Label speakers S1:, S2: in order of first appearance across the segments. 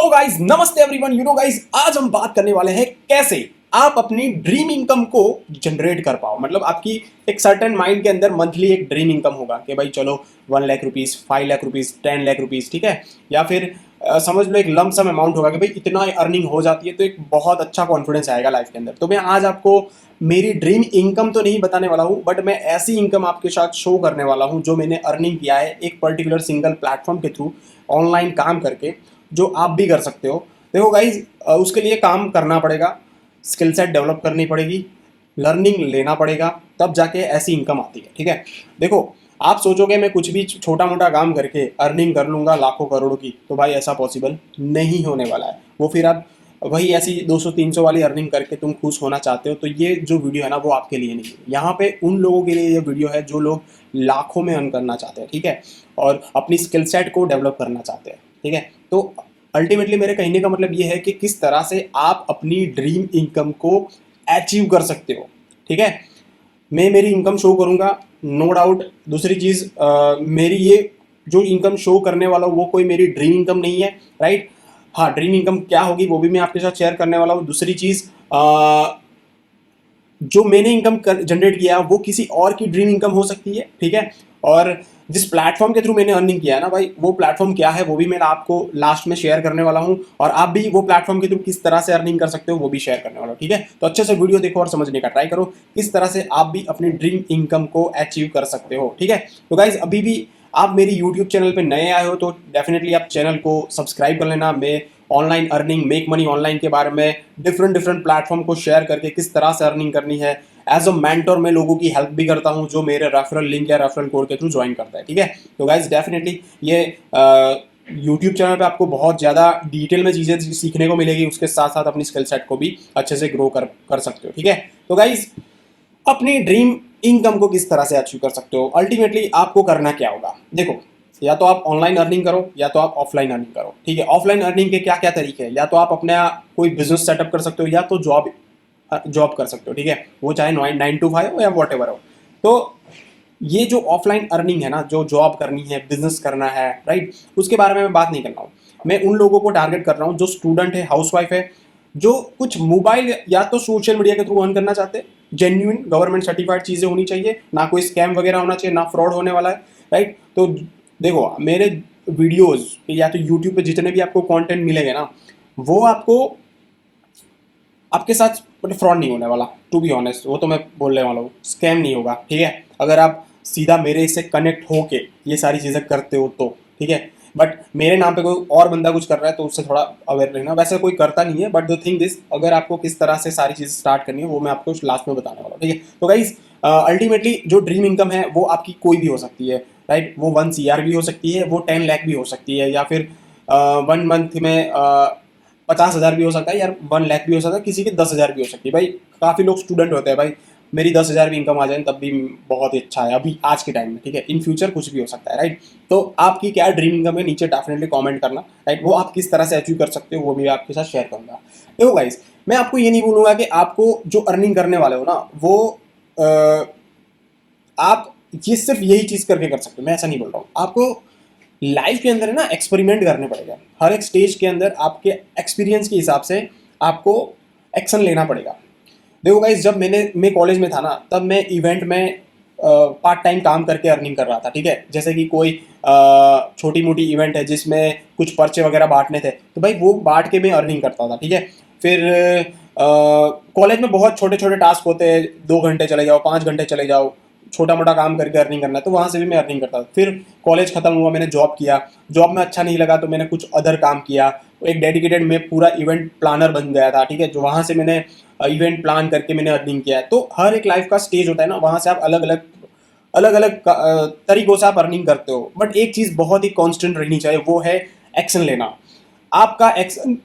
S1: Hello guys, नमस्ते everyone. Guys, आज हम बात करने वाले हैं कैसे आप अपनी ड्रीम इनकम को जनरेट कर पाओ। मतलब आपकी एक सर्टेन माइंड के अंदर मंथली एक ड्रीम इनकम होगा कि भाई चलो 1 lakh rupees, 5 lakh rupees, 10 lakh rupees, ठीक है। या फिर समझ लो एक लम सम अमाउंट होगा कि भाई इतना अर्निंग हो जाती है तो एक बहुत अच्छा कॉन्फिडेंस आएगा लाइफ के अंदर। तो मैं आज आपको मेरी ड्रीम इनकम तो नहीं बताने वाला हूँ, बट मैं ऐसी इनकम आपके साथ शो करने वाला हूँ जो मैंने अर्निंग किया है एक पर्टिकुलर सिंगल प्लेटफॉर्म के थ्रू, ऑनलाइन काम करके, जो आप भी कर सकते हो। देखो गाइज, उसके लिए काम करना पड़ेगा, स्किल सेट डेवलप करनी पड़ेगी, लर्निंग लेना पड़ेगा, तब जाके ऐसी इनकम आती है, ठीक है। देखो, आप सोचोगे मैं कुछ भी छोटा मोटा काम करके अर्निंग कर लूँगा लाखों करोड़ों की, तो भाई ऐसा पॉसिबल नहीं होने वाला है। वो फिर आप वही ऐसी 200-300 वाली अर्निंग करके तुम खुश होना चाहते हो, तो ये जो वीडियो है ना वो आपके लिए नहीं है। यहाँ पे उन लोगों के लिए ये वीडियो है जो लोग लाखों में अर्न करना चाहते हैं, ठीक है, और अपनी स्किल सेट को डेवलप करना चाहते हैं, ठीक है। तो अल्टीमेटली मेरे कहने का मतलब ये है कि किस तरह से आप अपनी ड्रीम इनकम को अचीव कर सकते हो, ठीक है। मैं मेरी इनकम शो करूँगा, नो डाउट। दूसरी चीज़, मेरी ये जो इनकम शो करने वाला हूँ वो कोई मेरी ड्रीम इनकम नहीं है, राइट। हाँ, ड्रीम इनकम क्या होगी वो भी मैं आपके साथ शेयर करने वाला हूँ। दूसरी चीज़, जो मैंने इनकम जनरेट किया वो किसी और की ड्रीम इनकम हो सकती है, ठीक है। और जिस प्लेटफॉर्म के थ्रू मैंने अर्निंग किया है ना भाई, वो प्लेटफॉर्म क्या है वो भी मैं आपको लास्ट में शेयर करने वाला हूँ, और आप भी वो प्लेटफॉर्म के थ्रू किस तरह से अर्निंग कर सकते हो वो भी शेयर करने वाला हूँ, ठीक है। तो अच्छे से वीडियो देखो और समझने का ट्राई करो किस तरह से आप भी अपनी ड्रीम इनकम को अचीव कर सकते हो, ठीक है। तो गाइज, अभी भी आप मेरी यूट्यूब चैनल पे नए आए हो तो डेफिनेटली आप चैनल को सब्सक्राइब कर लेना। मैं online earning, make money online के बारे में डिफरेंट प्लेटफॉर्म को शेयर करके किस तरह से अर्निंग करनी है, एज अ मेंटर मैं लोगों की हेल्प भी करता हूं जो मेरे रेफरल लिंक या रेफरल कोड के थ्रू ज्वाइन करता है, ठीक है। तो गाइज, डेफिनेटली ये यूट्यूब चैनल पे आपको बहुत ज़्यादा डिटेल में चीज़ें सीखने को मिलेगी, उसके साथ साथ अपनी स्किल सेट को भी अच्छे से ग्रो कर सकते हो, ठीक है। तो गाइज, अपनी ड्रीम इनकम को किस तरह से अचीव कर सकते हो, अल्टीमेटली आपको करना क्या होगा। देखो, या तो आप ऑनलाइन अर्निंग करो या तो आप ऑफलाइन अर्निंग करो, ठीक है। ऑफलाइन अर्निंग के क्या क्या तरीके हैं, या तो आप अपना कोई बिजनेस सेटअप कर सकते हो या तो जॉब कर सकते हो, ठीक है। वो चाहे 9 to 5 हो या वॉट एवर हो। तो ये जो ऑफलाइन अर्निंग है ना, जो जॉब करनी है, बिजनेस करना है, राइट, उसके बारे में मैं बात नहीं कर रहा हूँ। मैं उन लोगों को टारगेट कर रहा हूँ जो स्टूडेंट है, हाउसवाइफ है, जो कुछ मोबाइल या तो सोशल मीडिया के थ्रू अर्न करना चाहते हैं। जेन्युइन गवर्नमेंट सर्टिफाइड चीज़ें होनी चाहिए, ना कोई स्कैम वगैरह होना चाहिए, ना फ्रॉड होने वाला है, राइट। तो देखो, मेरे वीडियोस या तो यूट्यूब पे जितने भी आपको कंटेंट मिलेंगे ना, वो आपको आपके साथ मतलब फ्रॉड नहीं होने वाला, टू बी ऑनेस्ट। वो तो मैं बोलने वाला हूँ, स्कैम नहीं होगा, ठीक है। अगर आप सीधा मेरे से कनेक्ट होके ये सारी चीज़ें करते हो तो, ठीक है। बट मेरे नाम पे कोई और बंदा कुछ कर रहा है तो उससे थोड़ा अवेयर रहना। वैसे कोई करता नहीं है, बट द थिंग दिस, अगर आपको किस तरह से सारी चीज़ें स्टार्ट करनी है वो मैं आपको लास्ट में बताने वाला हूँ, ठीक है। तो गाइज, अल्टीमेटली जो ड्रीम इनकम है वो आपकी कोई भी हो सकती है, राइट। वो 1 CR भी हो सकती है, वो 10 लाख भी हो सकती है, या फिर 1 मंथ में 50,000 भी हो सकता है यार, 1 लाख भी हो सकता है, किसी की 10,000 भी हो सकती है। भाई काफ़ी लोग स्टूडेंट होते हैं, भाई मेरी 10,000 भी इनकम आ जाए तब भी बहुत ही अच्छा है अभी आज के टाइम में, ठीक है। इन फ्यूचर कुछ भी हो सकता है, राइट। तो आपकी क्या ड्रीम इनकम है नीचे डेफिनेटली कमेंट करना, राइट। वो आप किस तरह से अचीव कर सकते हो वो भी आपके साथ शेयर करूंगा। देखो गाइस, मैं आपको ये नहीं बोलूँगा कि आपको जो अर्निंग करने वाले हो ना वो आप ये सिर्फ यही चीज़ करके कर सकते हो, मैं ऐसा नहीं बोल रहा हूँ। आपको लाइफ के अंदर है ना एक्सपेरिमेंट करने पड़ेगा। हर एक स्टेज के अंदर आपके एक्सपीरियंस के हिसाब से आपको एक्शन लेना पड़ेगा। देखो गाइस, जब मैं कॉलेज में था ना, तब मैं इवेंट में पार्ट टाइम काम करके अर्निंग कर रहा था, ठीक है। जैसे कि कोई छोटी मोटी इवेंट है जिसमें कुछ पर्चे वगैरह बांटने थे, तो भाई वो बांट के मैं अर्निंग करता था, ठीक है। फिर कॉलेज में बहुत छोटे छोटे टास्क होते हैं, 2 घंटे चले जाओ, 5 घंटे चले जाओ, छोटा मोटा काम करके अर्निंग करना है, तो वहाँ से भी मैं अर्निंग करता था। फिर कॉलेज खत्म हुआ, मैंने जॉब किया, जॉब में अच्छा नहीं लगा तो मैंने कुछ अदर काम किया। एक डेडिकेटेड मैं पूरा इवेंट प्लानर बन गया था, ठीक है। जो वहाँ से मैंने इवेंट प्लान करके मैंने अर्निंग किया है। तो हर एक लाइफ का स्टेज होता है ना, वहाँ से आप अलग अलग तरीकों से आप अर्निंग करते हो। बट एक चीज़ बहुत ही कॉन्स्टेंट रहनी चाहिए, वो है एक्शन लेना। आपका एक्शन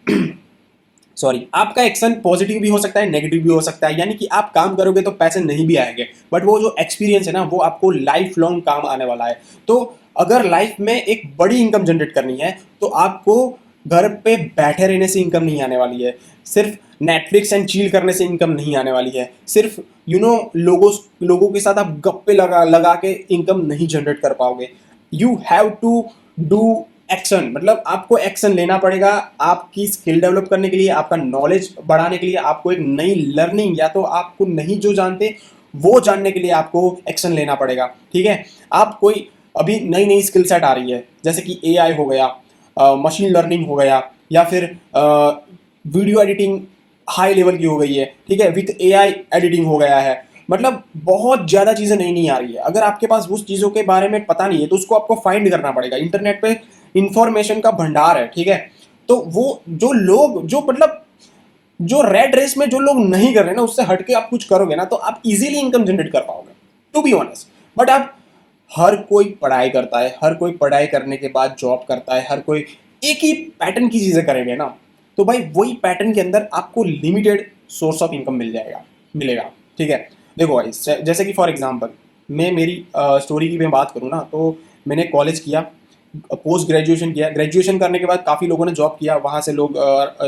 S1: सॉरी, आपका एक्शन पॉजिटिव भी हो सकता है, नेगेटिव भी हो सकता है। यानी कि आप काम करोगे तो पैसे नहीं भी आएंगे, बट वो जो एक्सपीरियंस है ना वो आपको लाइफ लॉन्ग काम आने वाला है। तो अगर लाइफ में एक बड़ी इनकम जनरेट करनी है तो आपको घर पे बैठे रहने से इनकम नहीं आने वाली है, सिर्फ नेटफ्लिक्स एंड चील करने से इनकम नहीं आने वाली है, सिर्फ लोगों के साथ आप गप्पे लगा लगा के इनकम नहीं जनरेट कर पाओगे। You have to do action, मतलब आपको एक्शन लेना पड़ेगा आपकी स्किल डेवलप करने के लिए, आपका नॉलेज बढ़ाने के लिए, आपको एक नई लर्निंग या तो आपको नहीं जो जानते वो जानने के लिए आपको एक्शन लेना पड़ेगा। ठीक है, आप कोई अभी नई नई स्किल सेट आ रही है जैसे कि एआई हो गया, मशीन लर्निंग हो गया, या फिर वीडियो एडिटिंग हाई लेवल की हो गई है, ठीक है, विथ एआई एडिटिंग हो गया है, मतलब बहुत ज़्यादा चीज़ें नई नई आ रही है। अगर आपके पास उस चीज़ों के बारे में पता नहीं है तो उसको आपको फाइंड करना पड़ेगा। इंटरनेट पे इंफॉर्मेशन का भंडार है, ठीक है। तो वो जो लोग जो मतलब जो रेड रेस में जो लोग नहीं कर रहे ना, उससे हटके आप कुछ करोगे ना तो आप इजीली इनकम जनरेट कर पाओगे, टू बी ऑनेस्ट। बट आप, हर कोई पढ़ाई करता है, हर कोई पढ़ाई करने के बाद जॉब करता है, हर कोई एक ही पैटर्न की चीज़ें करेंगे ना, तो भाई वही पैटर्न के अंदर आपको लिमिटेड सोर्स ऑफ इनकम मिलेगा। ठीक है, देखो भाई, जैसे कि फॉर एग्जांपल मैं मेरी स्टोरी की मैं बात करूँ ना, तो मैंने कॉलेज किया, पोस्ट ग्रेजुएशन किया, ग्रेजुएशन करने के बाद काफ़ी लोगों ने जॉब किया, वहाँ से लोग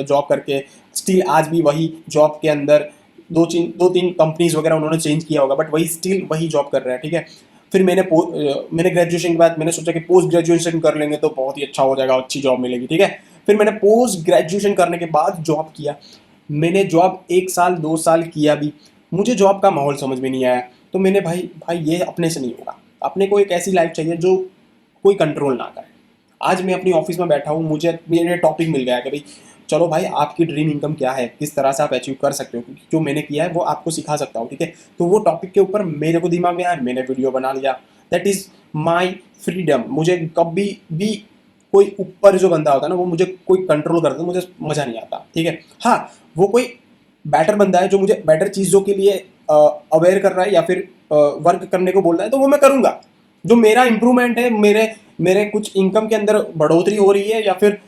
S1: जॉब करके स्टिल आज भी वही जॉब के अंदर दो तीन कंपनीज वगैरह उन्होंने चेंज किया होगा, बट वही स्टिल वही जॉब कर रहे हैं। ठीक है, फिर मैंने ग्रेजुएशन के बाद मैंने सोचा कि पोस्ट ग्रेजुएशन कर लेंगे तो बहुत ही अच्छा हो जाएगा, अच्छी जॉब मिलेगी। ठीक है, फिर मैंने पोस्ट ग्रेजुएशन करने के बाद जॉब किया, मैंने जॉब 1 साल 2 साल किया भी, मुझे जॉब का माहौल समझ में नहीं आया, तो मैंने भाई ये अपने से नहीं होगा, अपने को एक ऐसी लाइफ चाहिए जो कोई कंट्रोल ना करे। आज मैं अपनी ऑफिस में बैठा हूँ, मुझे मेरे टॉपिक मिल गया है कि भाई चलो भाई आपकी ड्रीम इनकम क्या है, किस तरह से आप अचीव कर सकते हो, क्योंकि जो मैंने किया है वो आपको सिखा सकता हूँ। ठीक है, तो वो टॉपिक के ऊपर मेरे को दिमाग में आया, मैंने वीडियो बना लिया, दैट इज माई फ्रीडम। मुझे कभी भी कोई ऊपर जो बंदा होता है ना, वो मुझे कोई कंट्रोल करता है, मुझे मजा नहीं आता। ठीक है, हाँ, वो कोई बेटर बंदा है जो मुझे बेटर चीज़ों के लिए अवेयर कर रहा है या फिर वर्क करने को बोल रहा है, तो वो मैं करूँगा। जो मेरा इंप्रूवमेंट है, मेरे मेरे कुछ इनकम के अंदर बढ़ोतरी हो रही है, या फिर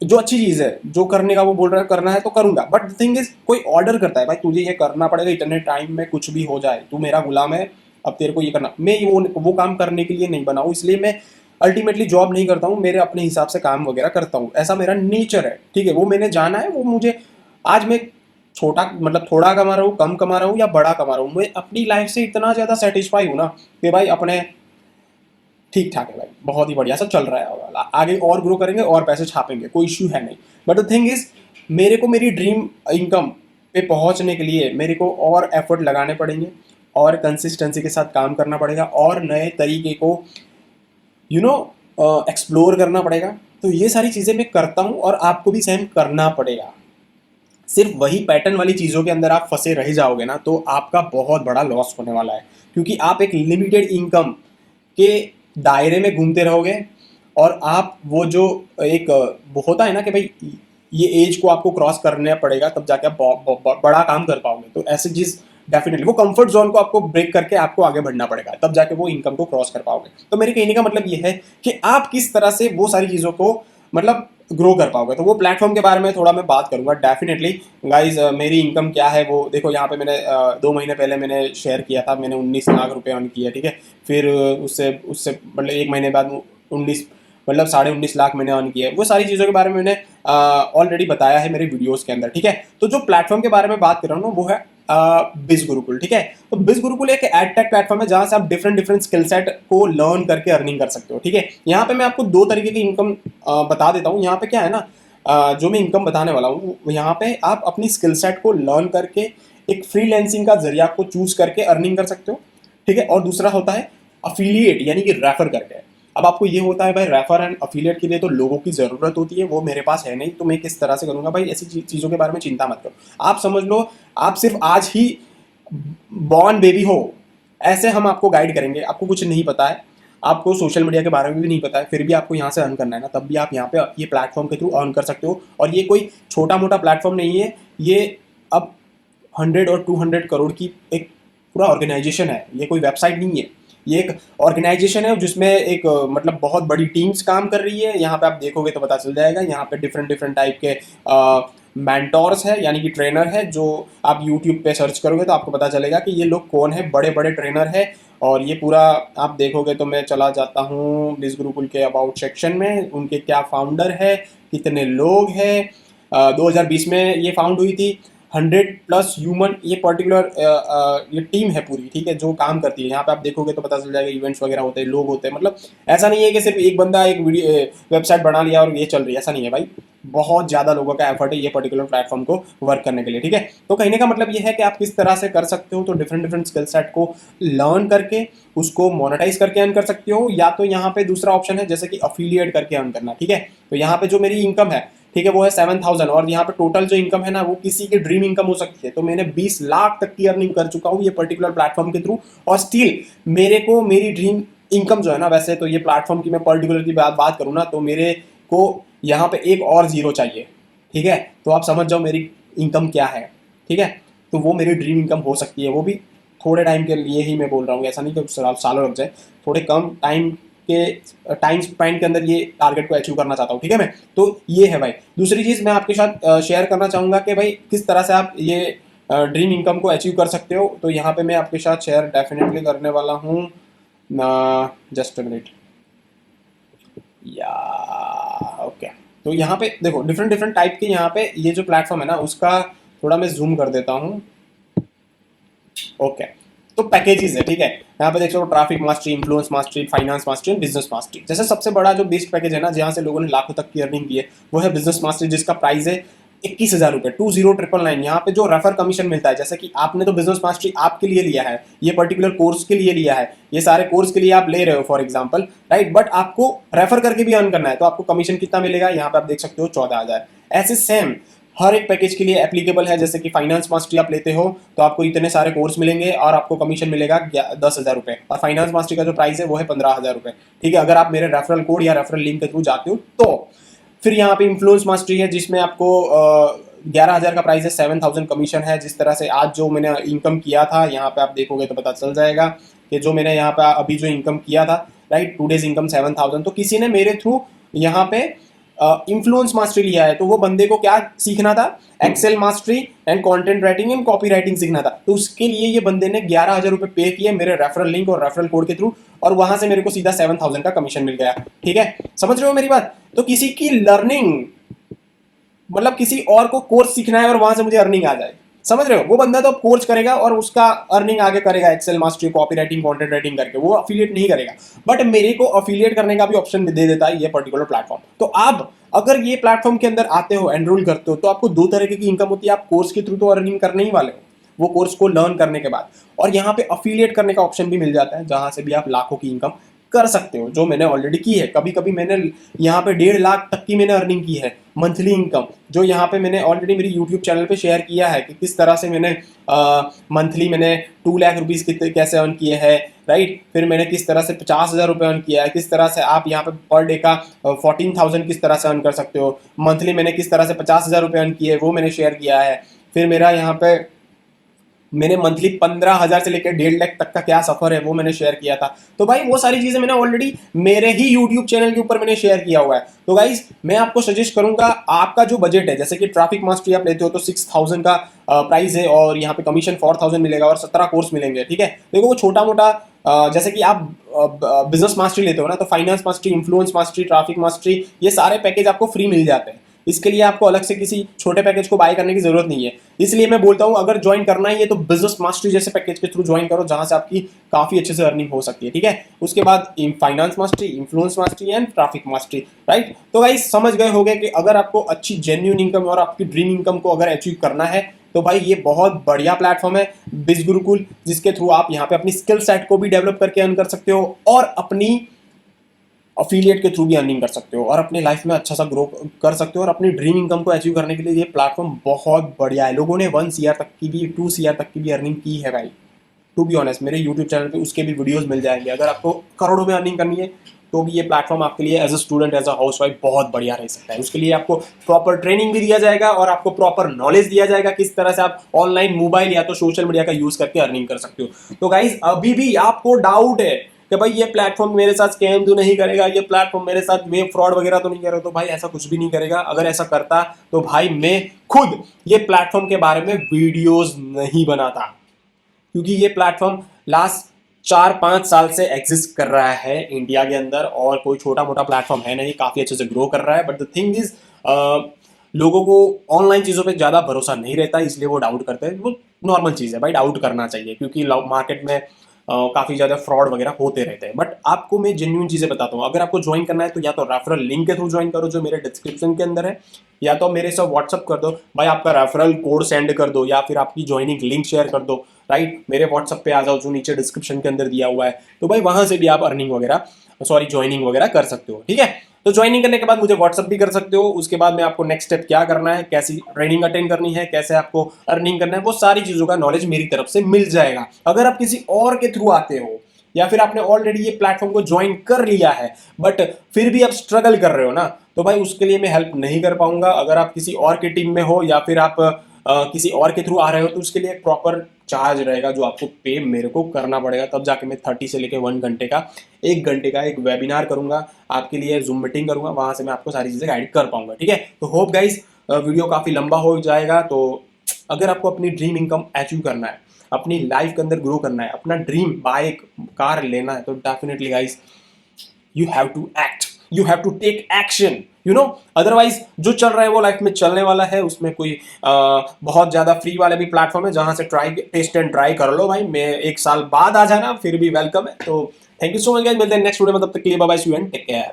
S1: जो अच्छी चीज़ है जो करने का वो बोल रहा है करना है तो करूँगा। बट द थिंग इज, कोई ऑर्डर करता है भाई तुझे ये करना पड़ेगा, इतने टाइम में कुछ भी हो जाए, तू मेरा गुलाम है, अब तेरे को ये करना, मैं वो काम करने के लिए नहीं बना हूँ, इसलिए मैं अल्टीमेटली जॉब नहीं करता हूँ, मेरे अपने हिसाब से काम वगैरह करता हूँ, ऐसा मेरा नेचर है। ठीक है, वो मैंने जाना है, वो मुझे आज मैं छोटा मतलब थोड़ा कमा रहा हूँ, कम कमा रहा हूँ या बड़ा कमा रहा हूँ, मैं अपनी लाइफ से इतना ज़्यादा सेटिस्फाई हूँ ना कि भाई अपने ठीक ठाक है भाई, बहुत ही बढ़िया सब चल रहा है, आगे और ग्रो करेंगे और पैसे छापेंगे, कोई इश्यू है नहीं। बट द थिंग इज, मेरे को मेरी ड्रीम इनकम पे पहुंचने के लिए मेरे को और एफर्ट लगाने पड़ेंगे, और कंसिस्टेंसी के साथ काम करना पड़ेगा, और नए तरीके को एक्सप्लोर करना पड़ेगा। तो ये सारी चीज़ें मैं करता हूँ और आपको भी सेम करना पड़ेगा। सिर्फ वही पैटर्न वाली चीज़ों के अंदर आप फंसे रह जाओगे ना, तो आपका बहुत बड़ा लॉस होने वाला है, क्योंकि आप एक लिमिटेड इनकम के दायरे में घूमते रहोगे, और आप वो जो एक वो होता है ना कि भाई ये एज को आपको क्रॉस करना पड़ेगा तब जाके आप बड़ा काम कर पाओगे, तो ऐसी चीज़ डेफिनेटली वो कंफर्ट जोन को आपको ब्रेक करके आपको आगे बढ़ना पड़ेगा, तब जाके वो इनकम को क्रॉस कर पाओगे। तो मेरे कहने का मतलब ये है कि आप किस तरह से वो सारी चीज़ों को मतलब ग्रो कर पाओगे। तो वो प्लेटफॉर्म के बारे में थोड़ा मैं बात करूंगा डेफिनेटली। गाइज, मेरी इनकम क्या है वो देखो, यहाँ पे मैंने 2 महीने पहले मैंने शेयर किया था, मैंने 19 लाख रुपए अर्न किया। ठीक है, फिर उससे उससे मतलब 1 महीने बाद 19 मतलब 19.5 लाख मैंने अर्न किया है। वो सारी चीज़ों के बारे में मैंने ऑलरेडी बताया है मेरे वीडियोस के अंदर। ठीक है, तो जो प्लेटफॉर्म के बारे में बात कर रहा हूँ वो है बिज गुरुकुल। ठीक है, तो बिज गुरुकुल एक एडटेक प्लेटफॉर्म है जहां से आप डिफरेंट डिफरेंट स्किल सेट को लर्न करके अर्निंग कर सकते हो। ठीक है, यहाँ पे मैं आपको 2 तरीके की इनकम बता देता हूँ। यहाँ पे क्या है ना, जो मैं इनकम बताने वाला हूँ, यहाँ पे आप अपनी स्किल सेट को लर्न करके एक फ्रीलैंसिंग का जरिया को चूज करके अर्निंग कर सकते हो। ठीक है, और दूसरा होता है अफिलिएट, यानी कि रेफर करके। अब आपको ये होता है भाई, रेफर एंड अफिलिएट के लिए तो लोगों की ज़रूरत होती है, वो मेरे पास है नहीं, तो मैं किस तरह से करूँगा। भाई ऐसी चीज़ों के बारे में चिंता मत करो, आप समझ लो आप सिर्फ आज ही बॉर्न बेबी हो, ऐसे हम आपको गाइड करेंगे। आपको कुछ नहीं पता है, आपको सोशल मीडिया के बारे में भी नहीं पता है, फिर भी आपको यहाँ से अर्न करना है ना, तब भी आप यहाँ पे ये प्लेटफॉर्म के थ्रू अर्न कर सकते हो। और ये कोई छोटा मोटा प्लेटफॉर्म नहीं है, ये अब 100 और 200 करोड़ की एक पूरा ऑर्गेनाइजेशन है, ये कोई वेबसाइट नहीं है, ये एक ऑर्गेनाइजेशन है जिसमें एक मतलब बहुत बड़ी टीम्स काम कर रही है। यहाँ पे आप देखोगे तो पता चल जाएगा, यहाँ पे डिफरेंट डिफरेंट टाइप के मेंटोर्स है, यानी कि ट्रेनर है, जो आप यूट्यूब पे सर्च करोगे तो आपको पता चलेगा कि ये लोग कौन है, बड़े बड़े ट्रेनर है। और ये पूरा आप देखोगे तो मैं चला जाता हूँ बिज गुरुकुल के अबाउट सेक्शन में, उनके क्या फाउंडर है, कितने लोग हैं। 2020 में ये फाउंड हुई थी, 100+ ह्यूमन ये पर्टिकुलर ये टीम है पूरी, ठीक है, जो काम करती है। यहाँ पे आप देखोगे तो पता चल जाएगा, इवेंट्स वगैरह होते हैं, लोग होते हैं, मतलब ऐसा नहीं है कि सिर्फ एक बंदा एक वीडियो वेबसाइट बना लिया और ये चल रही है, ऐसा नहीं है भाई। बहुत ज़्यादा लोगों का एफर्ट है ये पर्टिकुलर प्लेटफॉर्म को वर्क करने के लिए, ठीक है। तो कहने का मतलब ये है कि आप किस तरह से कर सकते हो, तो डिफरेंट डिफरेंट स्किल सेट को लर्न करके उसको मोनेटाइज करके अर्न कर सकते हो, या तो यहाँ पे दूसरा ऑप्शन है जैसे कि अफिलिएट करके अर्न करना, ठीक है। तो यहाँ पे जो मेरी इनकम है, ठीक है, वो है 7,000, और यहाँ पे टोटल जो इनकम है ना, वो किसी की ड्रीम इनकम हो सकती है। तो मैंने 20 लाख तक की अर्निंग कर चुका हूँ ये पर्टिकुलर प्लेटफॉर्म के थ्रू, और स्टिल मेरे को मेरी ड्रीम इनकम जो है ना, वैसे तो ये प्लेटफॉर्म की मैं पर्टिकुलर की बात करूँ ना, तो मेरे को यहाँ पे एक और जीरो चाहिए, ठीक है। तो आप समझ जाओ मेरी इनकम क्या है, ठीक है। तो वो मेरी ड्रीम इनकम हो सकती है, वो भी थोड़े टाइम के लिए ही मैं बोल रहा हूँ, ऐसा नहीं कि सालों लग जाए, थोड़े कम टाइम स्पेंड के अंदर ये टारगेट को अचीव करना चाहता हूँ, ठीक है मैं। तो ये है भाई। दूसरी चीज़ मैं आपके साथ शेयर करना चाहूँगा कि भाई किस तरह से आप ये ड्रीम इनकम को अचीव कर सकते हो। तो यहाँ पे मैं आपके साथ शेयर डेफिनेटली करने वाला हूँ, जस्ट मिनट, या ओके। तो यहाँ पे देखो डिफरेंट डिफरेंट टाइप के यहाँ पे ये जो प्लेटफॉर्म है ना, उसका थोड़ा मैं जूम कर देता हूँ, ओके। तो पैकेजेस है, ठीक है। यहाँ पे देख सकते हो traffic mastery, influence mastery, finance mastery, business mastery. जैसे सबसे बड़ा जो बेस्ट पैकेज है ना, जहाँ से लोगों ने लाखों तक की अर्निंग की है, वो है बिजनेस मास्टरी, जिसका प्राइस है 21,000 रुपये, 20,999। यहाँ पे जो रेफर कमीशन मिलता है, जैसे कि आपने तो बिजनेस मास्टरी आपके लिए लिया है, ये पर्टिकुलर कोर्स के लिए लिया है, ये सारे कोर्स के लिए आप ले रहे हो फॉर एग्जाम्पल, राइट, बट आपको रेफर करके भी अर्न करना है, तो आपको कमीशन कितना मिलेगा, यहाँ पे आप देख सकते हो 14,000। ऐसे सेम हर एक पैकेज के लिए एप्लीकेबल है। जैसे कि फाइनेंस मास्टरी आप लेते हो तो आपको इतने सारे कोर्स मिलेंगे और आपको कमीशन मिलेगा 10,000 रुपये, और फाइनेंस मास्टरी का जो प्राइस है वो है 15,000 रुपये, ठीक है, अगर आप मेरे रेफरल कोड या रेफरल लिंक के थ्रू जाते हो तो। फिर यहाँ पे इन्फ्लुएंस मास्टरी है, जिसमें आपको 11,000 का प्राइस है, 7,000 कमीशन है। जिस तरह से आज जो मैंने इनकम किया था, यहाँ पे आप देखोगे तो पता चल जाएगा कि जो मैंने यहाँ पे अभी जो इनकम किया था, राइट, 2 डेज इनकम 7,000। तो किसी ने मेरे थ्रू यहाँ पे इन्फ्लुएंस मास्टरी लिया है, तो वो बंदे को क्या सीखना था, Excel mastery and content writing and copy writing सीखना था। तो उसके लिए ये बंदे ने 11,000 रुपये पे किए मेरे रेफरल लिंक और रेफरल कोड के थ्रू, और वहां से मेरे को सीधा 7,000 का कमीशन मिल गया, ठीक है। समझ रहे हो मेरी बात। तो किसी की लर्निंग, मतलब किसी और को कोर्स सीखना है और वहां से मुझे अर्निंग आ जाए, समझ रहे हो, वो बंदा तो कोर्स करेगा और उसका अर्निंग आगे करेगा Excel mastery, copy writing, content writing करके, वो अफिलिएट नहीं करेगा। बट मेरे को अफिलिएट करने का भी ऑप्शन दे देता है ये पर्टिकुलर प्लेटफॉर्म। तो आप अगर ये प्लेटफॉर्म के अंदर आते हो, एनरोल करते हो, तो आपको दो तरीके की इनकम होती है। आप कोर्स के थ्रू तो अर्निंग करने ही वाले हो, वो कोर्स को लर्न करने के बाद, और यहाँ पे अफिलिएट करने का ऑप्शन भी मिल जाता है, जहां से भी आप लाखों की इनकम कर सकते हो, जो मैंने ऑलरेडी की है। कभी कभी मैंने यहाँ पे 1.5 लाख तक की मैंने अर्निंग की है मंथली इनकम, जो यहाँ पे मैंने ऑलरेडी मेरी यूट्यूब चैनल पे शेयर किया है कि किस तरह से मैंने मंथली मैंने 2 लाख रुपीज़ कैसे अर्न किए हैं, राइट। फिर मैंने किस तरह से 50,000 रुपये अर्न किया है, किस तरह से आप यहाँ पे पर डे का 14,000 किस तरह से अर्न कर सकते हो, मंथली मैंने किस तरह से 50,000 रुपये अर्न किए, वो मैंने शेयर किया है। फिर मेरा यहाँ पे मैंने मंथली 15,000 से लेकर 1.5 लाख तक का क्या सफर है वो मैंने शेयर किया था। तो भाई वो सारी चीजें मैंने ऑलरेडी मेरे ही यूट्यूब चैनल के ऊपर मैंने शेयर किया हुआ है। तो गाइज मैं आपको सजेस्ट करूंगा, आपका जो बजट है, जैसे कि ट्रैफिक मास्टरी आप लेते हो तो 6,000 का प्राइस है, और यहाँ पे कमीशन 4,000 मिलेगा और 17 कोर्स मिलेंगे, ठीक है। देखो वो छोटा मोटा जैसे कि आप बिजनेस मास्टरी लेते हो ना, तो finance mastery, influence mastery, traffic mastery, ये सारे पैकेज आपको फ्री मिल जाते हैं। इसके लिए आपको अलग से किसी छोटे पैकेज को बाय करने की जरूरत नहीं है। इसलिए मैं बोलता हूं अगर ज्वाइन करना ही है तो बिजनेस मास्टरी जैसे पैकेज के थ्रू ज्वाइन करो, जहां से आपकी काफी अच्छे से अर्निंग हो सकती है, ठीक है। उसके बाद finance mastery, influence mastery and traffic mastery, right. तो गाइस समझ गए होंगे कि अगर आपको अच्छी जेन्युइन इनकम और आपकी ड्रीम इनकम को अगर अचीव करना है, तो भाई ये बहुत बढ़िया प्लेटफॉर्म है बिज गुरुकुल, जिसके थ्रू आप यहाँ पे अपनी स्किल सेट को भी डेवलप करके अर्न कर सकते हो, और अपनी अफिलिएट के थ्रू भी अर्निंग कर सकते हो, और अपने लाइफ में अच्छा सा ग्रो कर सकते हो, और अपनी ड्रीम इनकम को अचीव करने के लिए ये प्लेटफॉर्म बहुत बढ़िया है। लोगों ने 1 CR तक की भी, 2 CR तक की भी अर्निंग की है भाई। टू बी ऑनेस्ट मेरे यूट्यूब चैनल पे उसके भी वीडियोस मिल जाएंगे। अगर आपको करोड़ों में अर्निंग करनी है तो भी ये प्लेटफॉर्म आपके लिए as a student, as a housewife बहुत बढ़िया रह सकता है। उसके लिए आपको प्रॉपर ट्रेनिंग भी दिया जाएगा और आपको प्रॉपर नॉलेज दिया जाएगा किस तरह से आप ऑनलाइन, मोबाइल या तो सोशल मीडिया का यूज करके अर्निंग कर सकते हो। तो गाइज अभी भी आपको डाउट है कि भाई ये प्लेटफॉर्म मेरे साथ स्कैम तो नहीं करेगा, ये प्लेटफॉर्म मेरे साथ वेब फ्रॉड वगैरह तो नहीं करेगा, तो भाई ऐसा कुछ भी नहीं करेगा। अगर ऐसा करता तो भाई मैं खुद ये प्लेटफॉर्म के बारे में वीडियोस नहीं बनाता, क्योंकि ये प्लेटफॉर्म लास्ट 4-5 साल से एग्जिस्ट कर रहा है इंडिया के अंदर, और कोई छोटा मोटा प्लेटफॉर्म है नहीं, काफी अच्छे से ग्रो कर रहा है। बट द थिंग इज लोगों को ऑनलाइन चीज़ों पे ज़्यादा भरोसा नहीं रहता, इसलिए वो डाउट करते हैं। वो नॉर्मल चीज़ है भाई, डाउट करना चाहिए, क्योंकि मार्केट में काफ़ी ज़्यादा फ्रॉड वगैरह होते रहते हैं। बट आपको मैं जेन्युइन चीज़ें बताता हूँ। अगर आपको ज्वाइन करना है तो या तो रेफरल लिंक के थ्रू ज्वाइन करो जो मेरे डिस्क्रिप्शन के अंदर है, या तो मेरे साथ व्हाट्सअप कर दो भाई, आपका रेफरल कोड सेंड कर दो, या फिर आपकी ज्वाइनिंग लिंक शेयर कर दो। राइट, मेरे व्हाट्सअप पे आ जाओ जो नीचे डिस्क्रिप्शन के अंदर दिया हुआ है। तो भाई वहां से भी आप अर्निंग वगैरह, सॉरी ज्वाइनिंग वगैरह कर सकते हो। ठीक है, तो ज्वाइनिंग करने के बाद मुझे व्हाट्सअप भी कर सकते हो। उसके बाद में आपको नेक्स्ट स्टेप क्या करना है, कैसी ट्रेनिंग अटेंड करनी है, कैसे आपको अर्निंग करना है, वो सारी चीज़ों का नॉलेज मेरी तरफ से मिल जाएगा। अगर आप किसी और के थ्रू आते हो या फिर आपने ऑलरेडी ये प्लेटफॉर्म को ज्वाइन कर लिया है बट फिर भी आप स्ट्रगल कर रहे हो ना, तो भाई उसके लिए मैं हेल्प नहीं कर पाऊंगा। अगर आप किसी और की टीम में हो या फिर आप किसी और के थ्रू आ रहे हो तो उसके लिए एक प्रॉपर चार्ज रहेगा जो आपको पे मेरे को करना पड़ेगा। तब जाके मैं 30 से लेके 1 घंटे का, 1 घंटे का एक वेबिनार करूंगा आपके लिए, जूम मीटिंग करूंगा, वहां से मैं आपको सारी चीजें गाइड कर पाऊंगा। ठीक है, तो होप गाइज वीडियो काफी लंबा हो जाएगा। तो अगर आपको अपनी ड्रीम इनकम अचीव करना है, अपनी लाइफ के अंदर ग्रो करना है, अपना ड्रीम बाइक कार लेना है, तो definitely guys you have to act, you have to take action, you know. Otherwise जो चल रहा है वो लाइफ में चलने वाला है। उसमें कोई बहुत ज्यादा फ्री वाले भी प्लेटफॉर्म है जहां से ट्राई, टेस्ट एंड ट्राई कर लो भाई। मैं 1 साल बाद आ जाना, फिर भी वेलकम है। तो thank you so much guys, मिलते हैं नेक्स्ट वीडियो में, तब तक के लिए bye bye, see you and take care.